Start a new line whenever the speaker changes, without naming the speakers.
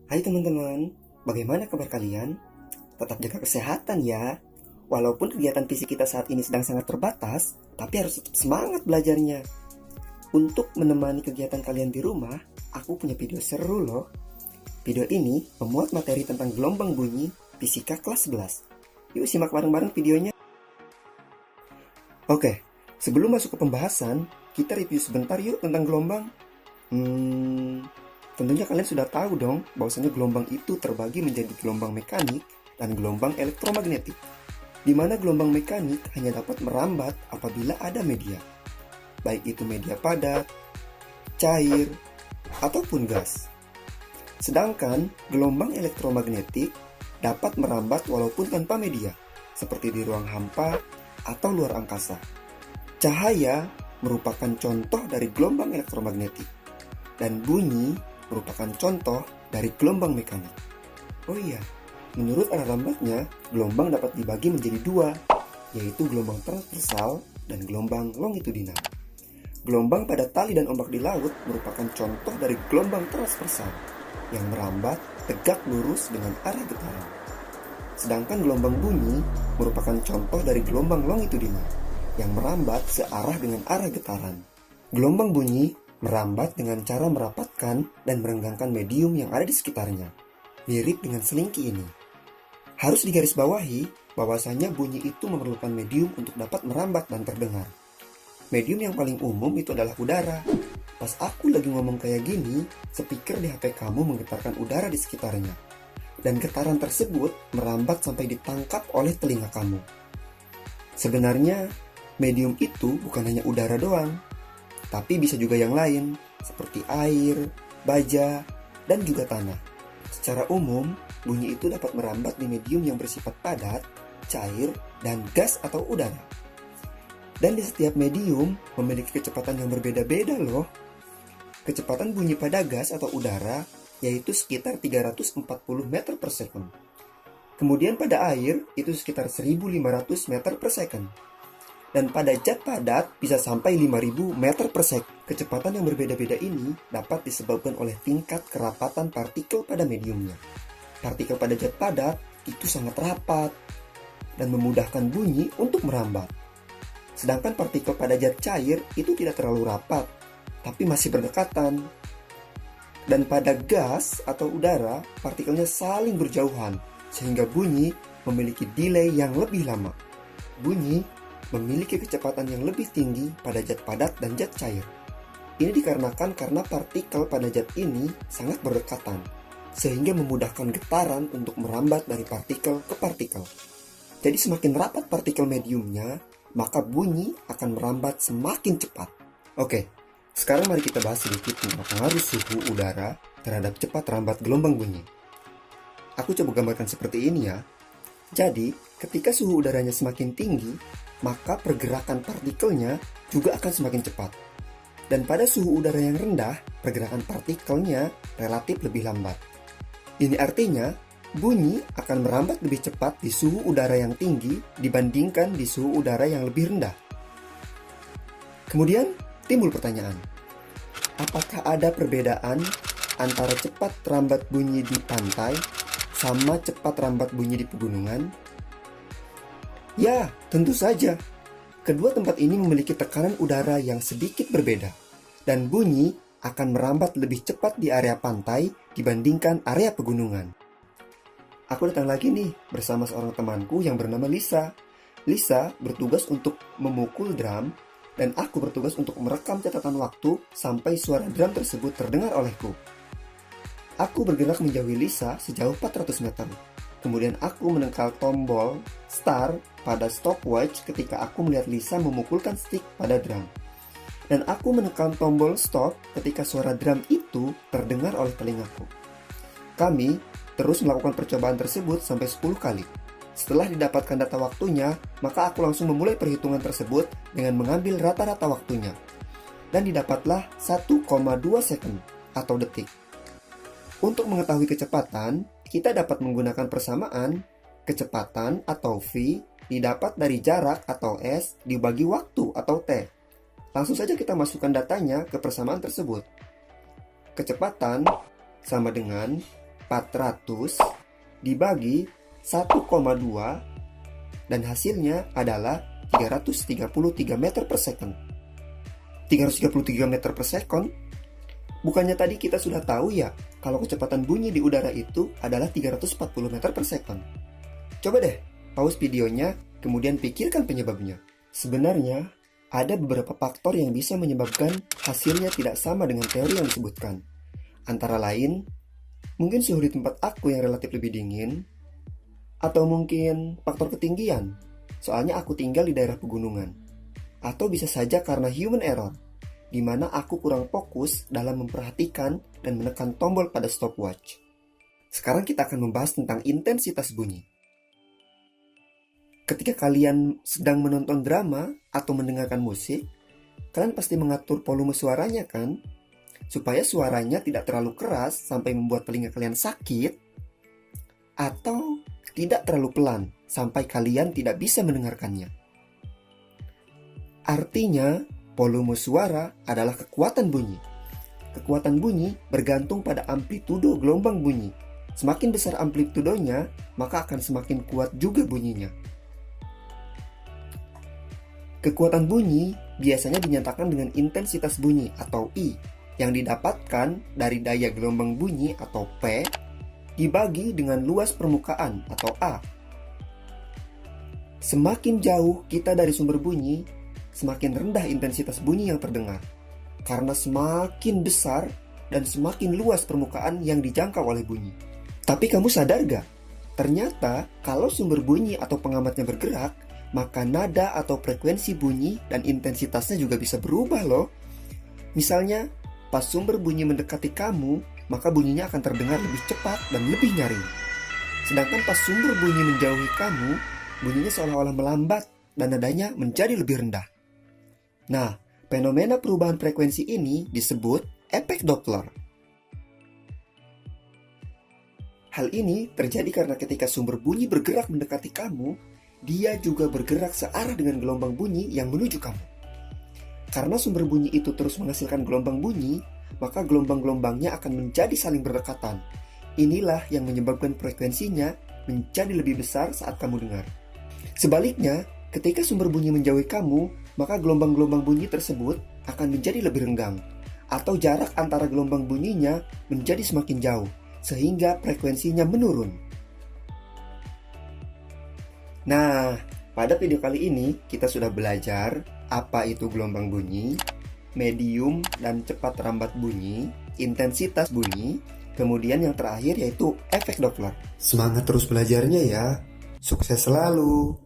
Hai teman-teman, bagaimana kabar kalian? Tetap jaga kesehatan ya. Walaupun kegiatan fisik kita saat ini sedang sangat terbatas, tapi harus tetap semangat belajarnya. Untuk menemani kegiatan kalian di rumah, aku punya video seru loh. Video ini memuat materi tentang gelombang bunyi fisika kelas 11. Yuk simak bareng-bareng videonya. Oke, sebelum masuk ke pembahasan, kita review sebentar yuk tentang gelombang. Tentunya kalian sudah tahu dong bahwasanya gelombang itu terbagi menjadi gelombang mekanik dan gelombang elektromagnetik, di mana gelombang mekanik hanya dapat merambat apabila ada media, baik itu media padat, cair, ataupun gas. Sedangkan gelombang elektromagnetik dapat merambat walaupun tanpa media, seperti di ruang hampa atau luar angkasa. Cahaya merupakan contoh dari gelombang elektromagnetik, dan bunyi merupakan contoh dari gelombang mekanik. Oh iya, menurut arah lambatnya, gelombang dapat dibagi menjadi dua, yaitu gelombang transversal dan gelombang longitudinal. Gelombang pada tali dan ombak di laut merupakan contoh dari gelombang transversal, yang merambat tegak lurus dengan arah getaran. Sedangkan gelombang bunyi merupakan contoh dari gelombang longitudinal, yang merambat searah dengan arah getaran. Gelombang bunyi merambat dengan cara merapatkan dan merenggangkan medium yang ada di sekitarnya, mirip dengan selingki ini. Harus digarisbawahi bahwasanya bunyi itu memerlukan medium untuk dapat merambat dan terdengar. Medium yang paling umum itu adalah udara. Pas aku lagi ngomong kayak gini, speaker di HP kamu menggetarkan udara di sekitarnya, dan getaran tersebut merambat sampai ditangkap oleh telinga kamu. Sebenarnya, medium itu bukan hanya udara doang, tapi bisa juga yang lain, seperti air, baja, dan juga tanah. Secara umum, bunyi itu dapat merambat di medium yang bersifat padat, cair, dan gas atau udara. Dan di setiap medium memiliki kecepatan yang berbeda-beda loh. Kecepatan bunyi pada gas atau udara yaitu sekitar 340 meter per second. Kemudian pada air itu sekitar 1500 meter per second. Dan pada zat padat bisa sampai 5000 meter per second. Kecepatan yang berbeda-beda ini dapat disebabkan oleh tingkat kerapatan partikel pada mediumnya. Partikel pada zat padat itu sangat rapat dan memudahkan bunyi untuk merambat. Sedangkan partikel pada zat cair itu tidak terlalu rapat, tapi masih berdekatan. Dan pada gas atau udara, partikelnya saling berjauhan, sehingga bunyi memiliki delay yang lebih lama. Bunyi memiliki kecepatan yang lebih tinggi pada zat padat dan zat cair. Ini dikarenakan karena partikel pada zat ini sangat berdekatan, sehingga memudahkan getaran untuk merambat dari partikel ke partikel. Jadi semakin rapat partikel mediumnya, maka bunyi akan merambat semakin cepat. Oke, sekarang mari kita bahas sedikit tentang pengaruh suhu udara terhadap cepat rambat gelombang bunyi. Aku coba gambarkan seperti ini ya. Jadi, ketika suhu udaranya semakin tinggi, maka pergerakan partikelnya juga akan semakin cepat. Dan pada suhu udara yang rendah, pergerakan partikelnya relatif lebih lambat. Ini artinya, bunyi akan merambat lebih cepat di suhu udara yang tinggi dibandingkan di suhu udara yang lebih rendah. Kemudian, timbul pertanyaan, apakah ada perbedaan antara cepat rambat bunyi di pantai sama cepat rambat bunyi di pegunungan? Ya, tentu saja. Kedua tempat ini memiliki tekanan udara yang sedikit berbeda, dan bunyi akan merambat lebih cepat di area pantai dibandingkan area pegunungan. Aku datang lagi nih bersama seorang temanku yang bernama Lisa. Lisa bertugas untuk memukul drum, dan aku bertugas untuk merekam catatan waktu sampai suara drum tersebut terdengar olehku. Aku bergerak menjauhi Lisa sejauh 400 meter. Kemudian aku menekan tombol start pada stopwatch ketika aku melihat Lisa memukulkan stick pada drum. Dan aku menekan tombol stop ketika suara drum itu terdengar oleh telingaku. Kami terus melakukan percobaan tersebut sampai 10 kali. Setelah didapatkan data waktunya, maka aku langsung memulai perhitungan tersebut dengan mengambil rata-rata waktunya. Dan didapatlah 1,2 second atau detik. Untuk mengetahui kecepatan, kita dapat menggunakan persamaan kecepatan atau V didapat dari jarak atau S dibagi waktu atau T. Langsung saja kita masukkan datanya ke persamaan tersebut. Kecepatan sama dengan 400 dibagi 1,2 dan hasilnya adalah 333 meter per second. 333 meter per second? Bukannya tadi kita sudah tahu ya kalau kecepatan bunyi di udara itu adalah 340 meter per second. Coba deh pause videonya, kemudian pikirkan penyebabnya. Sebenarnya, ada beberapa faktor yang bisa menyebabkan hasilnya tidak sama dengan teori yang disebutkan. Antara lain, mungkin suhu di tempat aku yang relatif lebih dingin, atau mungkin faktor ketinggian, soalnya aku tinggal di daerah pegunungan. Atau bisa saja karena human error, di mana aku kurang fokus dalam memperhatikan dan menekan tombol pada stopwatch. Sekarang kita akan membahas tentang intensitas bunyi. Ketika kalian sedang menonton drama atau mendengarkan musik, kalian pasti mengatur volume suaranya kan? Supaya suaranya tidak terlalu keras sampai membuat telinga kalian sakit, atau tidak terlalu pelan sampai kalian tidak bisa mendengarkannya. Artinya, volume suara adalah kekuatan bunyi. Kekuatan bunyi bergantung pada amplitudo gelombang bunyi. Semakin besar amplitudonya, maka akan semakin kuat juga bunyinya. Kekuatan bunyi biasanya dinyatakan dengan intensitas bunyi atau I yang didapatkan dari daya gelombang bunyi atau P dibagi dengan luas permukaan atau A. Semakin jauh kita dari sumber bunyi, semakin rendah intensitas bunyi yang terdengar. Karena semakin besar dan semakin luas permukaan yang dijangkau oleh bunyi. Tapi kamu sadar gak? Ternyata kalau sumber bunyi atau pengamatnya bergerak, maka nada atau frekuensi bunyi dan intensitasnya juga bisa berubah loh. Misalnya, pas sumber bunyi mendekati kamu, maka bunyinya akan terdengar lebih cepat dan lebih nyaring. Sedangkan pas sumber bunyi menjauhi kamu, bunyinya seolah-olah melambat dan nadanya menjadi lebih rendah. Nah, fenomena perubahan frekuensi ini disebut efek Doppler. Hal ini terjadi karena ketika sumber bunyi bergerak mendekati kamu, dia juga bergerak searah dengan gelombang bunyi yang menuju kamu. Karena sumber bunyi itu terus menghasilkan gelombang bunyi, maka gelombang-gelombangnya akan menjadi saling berdekatan. Inilah yang menyebabkan frekuensinya menjadi lebih besar saat kamu dengar. Sebaliknya, ketika sumber bunyi menjauhi kamu, maka gelombang-gelombang bunyi tersebut akan menjadi lebih renggang, atau jarak antara gelombang bunyinya menjadi semakin jauh, sehingga frekuensinya menurun. Nah, pada video kali ini kita sudah belajar apa itu gelombang bunyi, medium dan cepat rambat bunyi, intensitas bunyi, kemudian yang terakhir yaitu efek Doppler. Semangat terus belajarnya ya, sukses selalu!